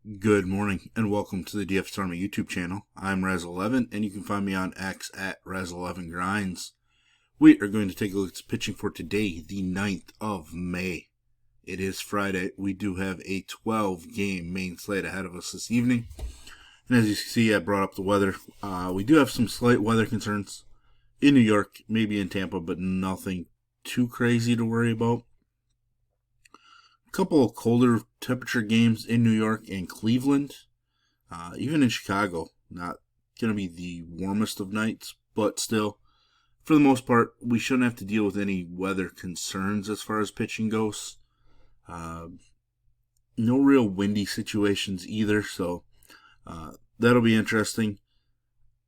Good morning and welcome to the DFS Army YouTube channel. I'm Razzle11 and you can find me on X at Razzle11Grinds. We are going to take a look at pitching for today, the 9th of May. It is Friday. We do have a 12-game main slate ahead of us this evening. And as you can see, I brought up the weather. We do have some slight weather concerns in New York, maybe in Tampa, but nothing too crazy to worry about. A couple of colder temperature games in New York and Cleveland, even in Chicago. Not going to be the warmest of nights, but still, for the most part, we shouldn't have to deal with any weather concerns as far as pitching goes. No real windy situations either, so that'll be interesting.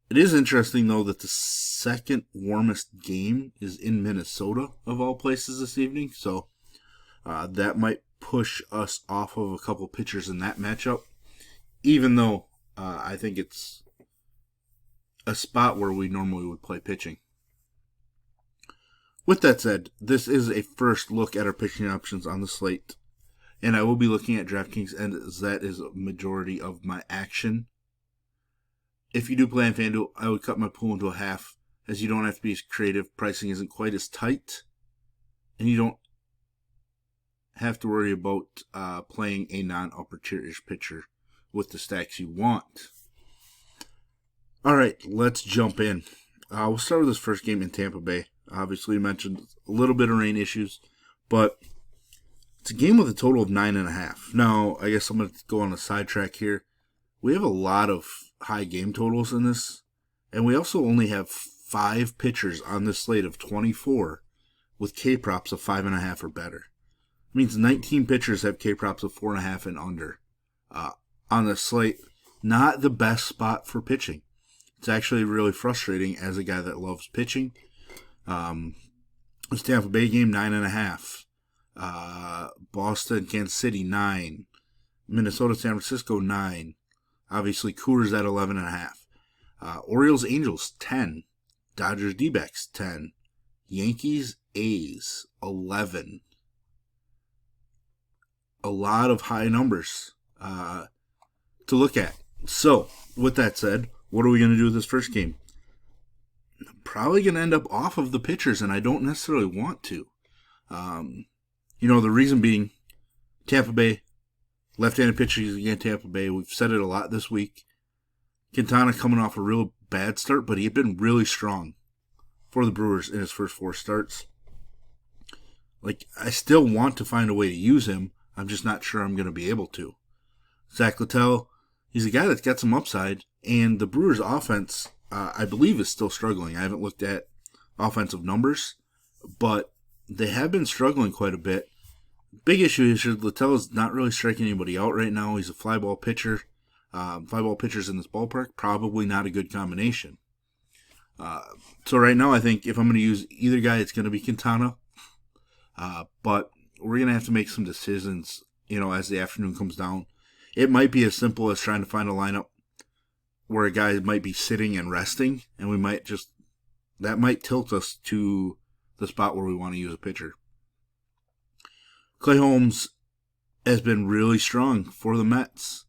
It is interesting, though, that the second warmest game is in Minnesota, of all places, this evening, so that might push us off of a couple pitchers in that matchup, even though I think it's a spot where we normally would play pitching. With that said, this is a first look at our pitching options on the slate, and I will be looking at DraftKings, and that is a majority of my action. If you do play on FanDuel, I would cut my pool into a half, as you don't have to be as creative. Pricing isn't quite as tight, and you don't have to worry about playing a non-upper tier-ish pitcher with the stacks you want. All right, let's jump in. We'll start with this first game in Tampa Bay. Obviously, you mentioned a little bit of rain issues, but it's a game with a total of 9.5. Now, I guess I'm going to go on a sidetrack here. We have a lot of high game totals in this, and we also only have 5 pitchers on this slate of 24 with K-props of 5.5 or better. It means 19 pitchers have K-props of 4.5 and under on the slate. Not the best spot for pitching. It's actually really frustrating as a guy that loves pitching. This Tampa Bay game, 9.5. Boston, Kansas City, 9. Minnesota, San Francisco, 9. Obviously, Coors at 11.5. Orioles, Angels, 10. Dodgers, D-backs, 10. Yankees, A's, 11. A lot of high numbers to look at. So, with that said, what are we going to do with this first game? Probably going to end up off of the pitchers, and I don't necessarily want to. The reason being, Tampa Bay, left-handed pitchers against Tampa Bay. We've said it a lot this week. Quintana coming off a real bad start, but he had been really strong for the Brewers in his first 4 starts. I still want to find a way to use him. I'm just not sure I'm going to be able to. Zach Littell, he's a guy that's got some upside, and the Brewers' offense, I believe, is still struggling. I haven't looked at offensive numbers, but they have been struggling quite a bit. Big issue is Littell is not really striking anybody out right now. He's a fly ball pitcher. Fly ball pitchers in this ballpark, probably not a good combination. So right now, I think if I'm going to use either guy, it's going to be Quintana. But we're going to have to make some decisions, as the afternoon comes down. It might be as simple as trying to find a lineup where a guy might be sitting and resting, and that might tilt us to the spot where we want to use a pitcher. Clay Holmes has been really strong for the Mets.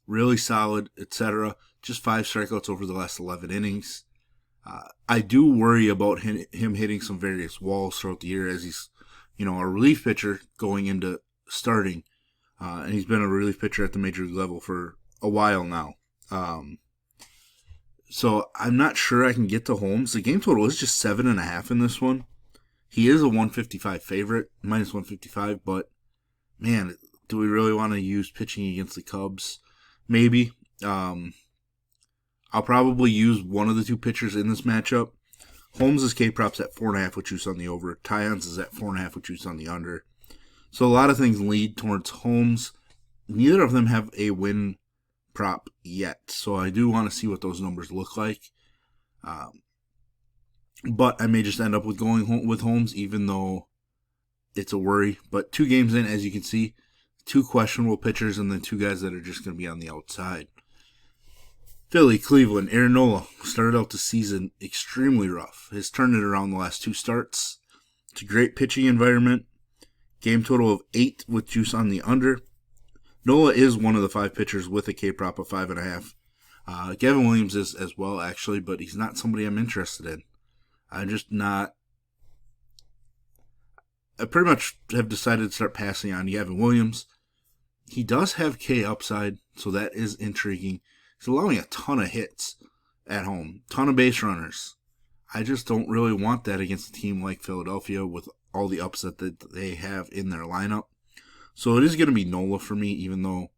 Really solid, etc. Just 5 strikeouts over the last 11 innings. I do worry about him hitting some various walls throughout the year as he's, a relief pitcher going into starting. And he's been a relief pitcher at the major league level for a while now. So I'm not sure I can get to Holmes. The game total is just 7.5 in this one. He is a 155 favorite, minus 155, but man, do we really want to use pitching against the Cubs? Maybe. I'll probably use one of the 2 pitchers in this matchup. Holmes' K-props at 4.5 with juice on the over. Tyon's is at 4.5 with juice on the under. So a lot of things lead towards Holmes. Neither of them have a win prop yet, so I do want to see what those numbers look like. But I may just end up with going with Holmes, even though it's a worry. But 2 games in, as you can see, 2 questionable pitchers and then 2 guys that are just going to be on the outside. Philly, Cleveland, Aaron Nola started out the season extremely rough. Has turned it around the last 2 starts. It's a great pitching environment. Game total of 8 with juice on the under. Nola is one of the 5 pitchers with a K prop of 5.5. Gavin Williams is as well, actually, but he's not somebody I'm interested in. I'm just not. I pretty much have decided to start passing on Gavin Williams. He does have K upside, so that is intriguing. He's allowing a ton of hits at home, ton of base runners. I just don't really want that against a team like Philadelphia with all the upset that they have in their lineup. So it is going to be Nola for me, even though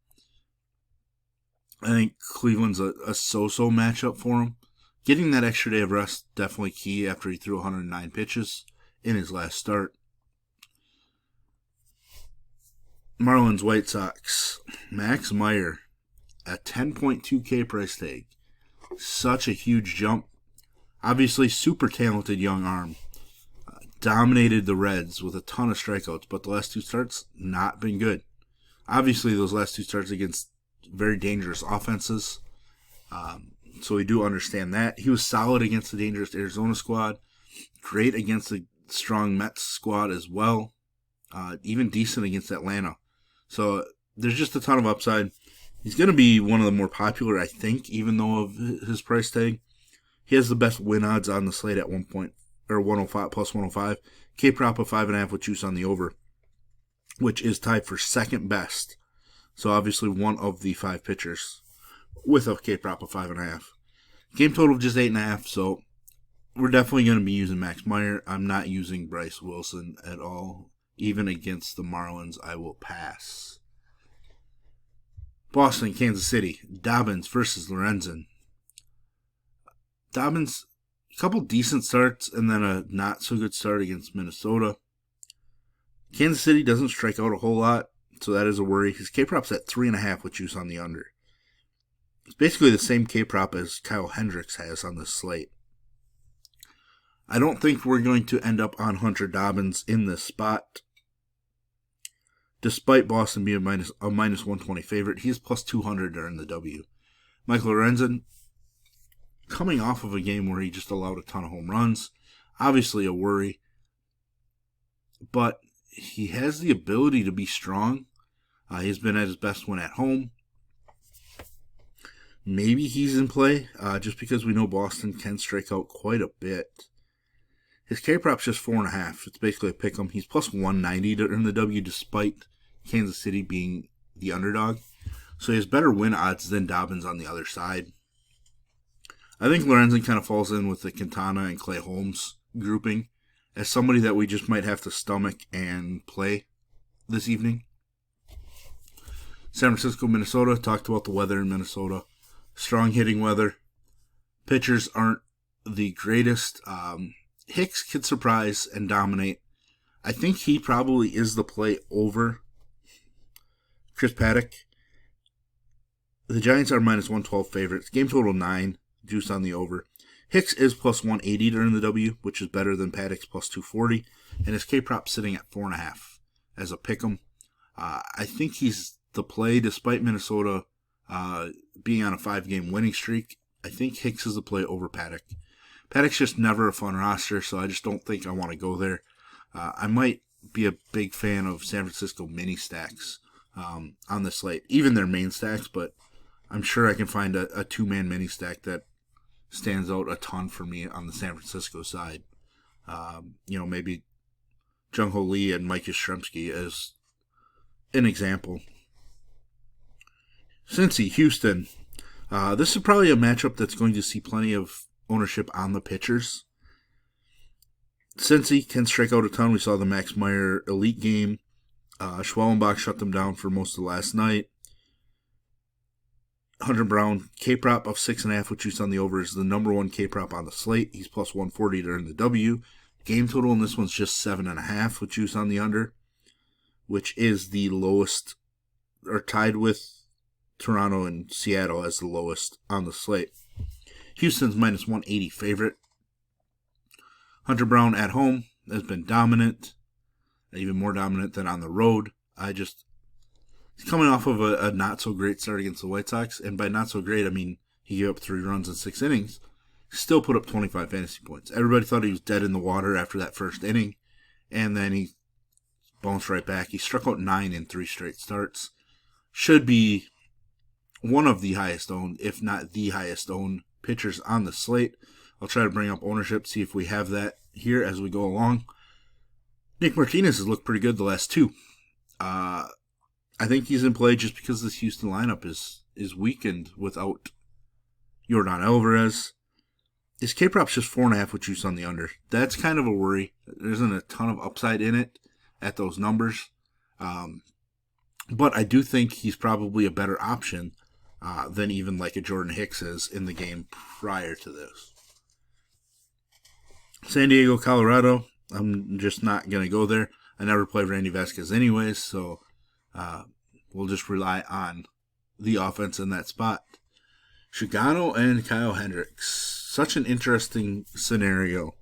I think Cleveland's a so-so matchup for him. Getting that extra day of rest, definitely key after he threw 109 pitches in his last start. Marlins White Sox. Max Meyer at 10.2K price tag. Such a huge jump. Obviously, super talented young arm. Dominated the Reds with a ton of strikeouts, but the last 2 starts, not been good. Obviously, those last 2 starts against very dangerous offenses. So we do understand that. He was solid against the dangerous Arizona squad. Great against the strong Mets squad as well. Even decent against Atlanta. So there's just a ton of upside. He's going to be one of the more popular, I think, even though of his price tag. He has the best win odds on the slate at 105 plus 105. K prop of 5.5 with juice on the over, which is tied for second best. So obviously one of the 5 pitchers with a K prop of 5.5. Game total of just 8.5. So we're definitely going to be using Max Meyer. I'm not using Bryce Wilson at all. Even against the Marlins, I will pass. Boston, Kansas City. Dobbins versus Lorenzen. Dobbins, a couple decent starts and then a not so good start against Minnesota. Kansas City doesn't strike out a whole lot, so that is a worry. His K-prop's at 3.5 with juice on the under. It's basically the same K-prop as Kyle Hendricks has on this slate. I don't think we're going to end up on Hunter Dobbins in this spot. Despite Boston being a minus 120 favorite, he is plus 200 during the W. Michael Lorenzen, coming off of a game where he just allowed a ton of home runs, obviously a worry, but he has the ability to be strong. He's been at his best when at home. Maybe he's in play, just because we know Boston can strike out quite a bit. His K-prop's just 4.5. It's basically a pick'em. He's plus 190 during the W despite Kansas City being the underdog. So he has better win odds than Dobbins on the other side. I think Lorenzen kind of falls in with the Quintana and Clay Holmes grouping as somebody that we just might have to stomach and play this evening. San Francisco, Minnesota. Talked about the weather in Minnesota. Strong hitting weather. Pitchers aren't the greatest. Hicks could surprise and dominate. I think he probably is the play over Chris Paddock. The Giants are minus 112 favorites. Game total 9. Juice on the over. Hicks is plus 180 during the W, which is better than Paddock's plus 240. And his K-prop sitting at 4.5 as a pick'em. I think he's the play despite Minnesota being on a 5-game winning streak. I think Hicks is the play over Paddock. Paddock's just never a fun roster, so I just don't think I want to go there. I might be a big fan of San Francisco mini stacks on the slate, even their main stacks, but I'm sure I can find a 2-man mini stack that stands out a ton for me on the San Francisco side. Maybe Jung-Ho Lee and Mike Yastrzemski as an example. Cincy, Houston. This is probably a matchup that's going to see plenty of ownership on the pitchers. Cincy can strike out a ton. We saw the Max Meyer elite game. Schwellenbach shut them down for most of last night. Hunter Brown, K-prop of 6.5 with juice on the over is the number 1 K-prop on the slate. He's plus 140 during the W. Game total in this one's just 7.5 with juice on the under, which is the lowest, or tied with Toronto and Seattle as the lowest on the slate. Houston's minus 180 favorite. Hunter Brown at home has been dominant, even more dominant than on the road. He's coming off of a not-so-great start against the White Sox, and by not-so-great, I mean he gave up 3 runs in 6 innings, still put up 25 fantasy points. Everybody thought he was dead in the water after that first inning, and then he bounced right back. He struck out 9 in 3 straight starts. should be one of the highest owned, if not the highest owned pitchers on the slate. I'll try to bring up ownership, see if we have that here as we go along. Nick Martinez has looked pretty good the last two. I think he's in play just because this Houston lineup is weakened without Yordan Alvarez. His K-prop's just 4.5 with juice on the under. That's kind of a worry. There isn't a ton of upside in it at those numbers. But I do think he's probably a better option than even like a Jordan Hicks is in the game prior to this. San Diego, Colorado. I'm just not going to go there. I never play Randy Vasquez anyways, so we'll just rely on the offense in that spot. Shigano and Kyle Hendricks. Such an interesting scenario.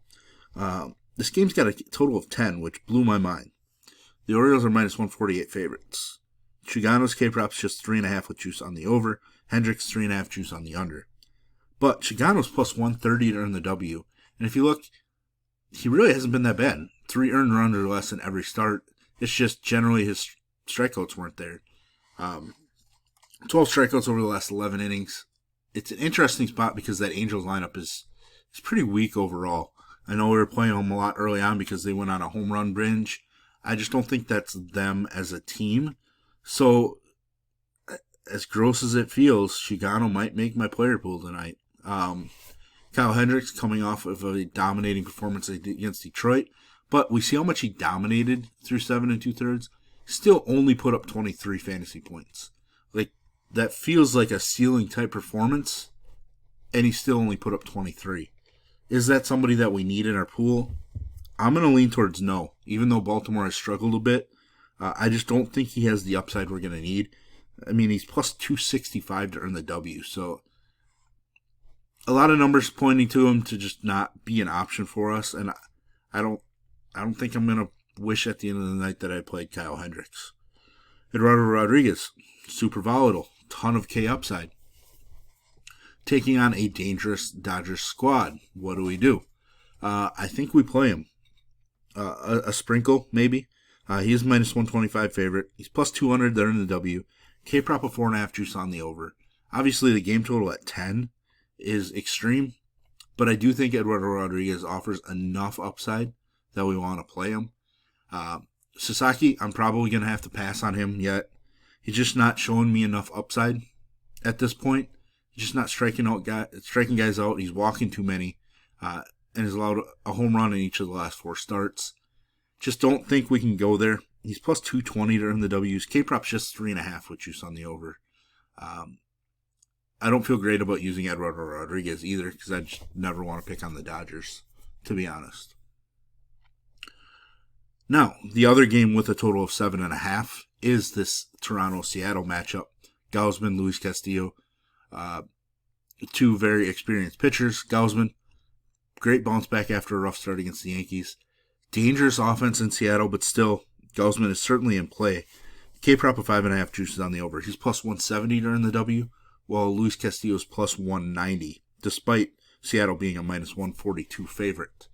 This game's got a total of 10, which blew my mind. The Orioles are minus 148 favorites. Shigano's K-prop's just 3.5 with juice on the over. Hendricks 3.5 juice on the under. But Shigano's plus 130 to earn the W. And if you look, he really hasn't been that bad. 3 earned runs or less in every start. It's just generally his strikeouts weren't there. 12 strikeouts over the last 11 innings. It's an interesting spot because that Angels lineup is pretty weak overall. I know we were playing them a lot early on because they went on a home run binge. I just don't think that's them as a team. So, as gross as it feels, Shigano might make my player pool tonight. Kyle Hendricks coming off of a dominating performance against Detroit, but we see how much he dominated through 7 2/3. Still only put up 23 fantasy points. Like, that feels like a ceiling type performance, and he still only put up 23. Is that somebody that we need in our pool? I'm going to lean towards no, even though Baltimore has struggled a bit. I just don't think he has the upside we're going to need. I mean, he's plus 265 to earn the W, so a lot of numbers pointing to him to just not be an option for us, and I don't think I'm going to wish at the end of the night that I played Kyle Hendricks. Eduardo Rodriguez, super volatile, ton of K upside. Taking on a dangerous Dodgers squad. What do? I think we play him. A sprinkle, maybe. He is minus 125 favorite. He's plus 200 there in the W. K-prop of 4.5 juice on the over. Obviously, the game total at 10 is extreme, but I do think Eduardo Rodriguez offers enough upside that we want to play him. Sasaki, I'm probably going to have to pass on him yet. He's just not showing me enough upside at this point. He's just not striking guys out. He's walking too many, and has allowed a home run in each of the last 4 starts. Just don't think we can go there. He's plus 220 to earn the W's. K-prop's just 3.5 with juice on the over. I don't feel great about using Eduardo Rodriguez either because I just never want to pick on the Dodgers, to be honest. Now, the other game with a total of 7.5 is this Toronto-Seattle matchup. Gausman, Luis Castillo, 2 very experienced pitchers. Gausman, great bounce back after a rough start against the Yankees. Dangerous offense in Seattle, but still, Gausman is certainly in play. K-prop of 5.5 juices on the over. He's plus 170 to earn the W, while Luis Castillo is plus 190, despite Seattle being a minus 142 favorite.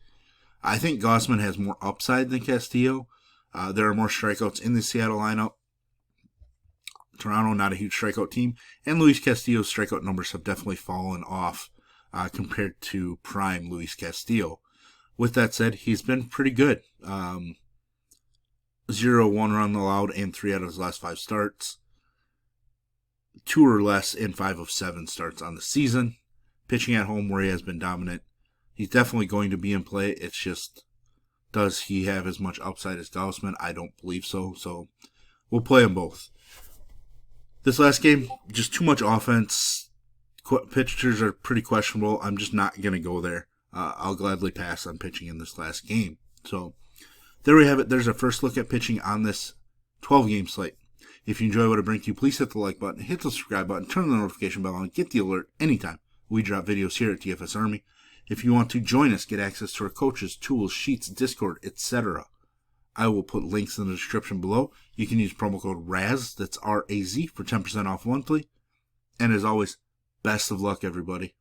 I think Gausman has more upside than Castillo. There are more strikeouts in the Seattle lineup. Toronto, not a huge strikeout team. And Luis Castillo's strikeout numbers have definitely fallen off compared to prime Luis Castillo. With that said, he's been pretty good. 0 1 run allowed in 3 out of his last 5 starts. 2 or less in 5 of 7 starts on the season. Pitching at home where he has been dominant. He's definitely going to be in play. It's just, does he have as much upside as Gausman? I don't believe so. So we'll play them both. This last game, just too much offense. Pitchers are pretty questionable. I'm just not going to go there. I'll gladly pass on pitching in this last game. So there we have it. There's a first look at pitching on this 12-game slate. If you enjoy what I bring to you, please hit the like button, hit the subscribe button, turn the notification bell on, get the alert anytime we drop videos here at DFS Army. If you want to join us, get access to our coaches, tools, sheets, Discord, etc., I will put links in the description below. You can use promo code RAZ, that's R-A-Z, for 10% off monthly. And as always, best of luck, everybody.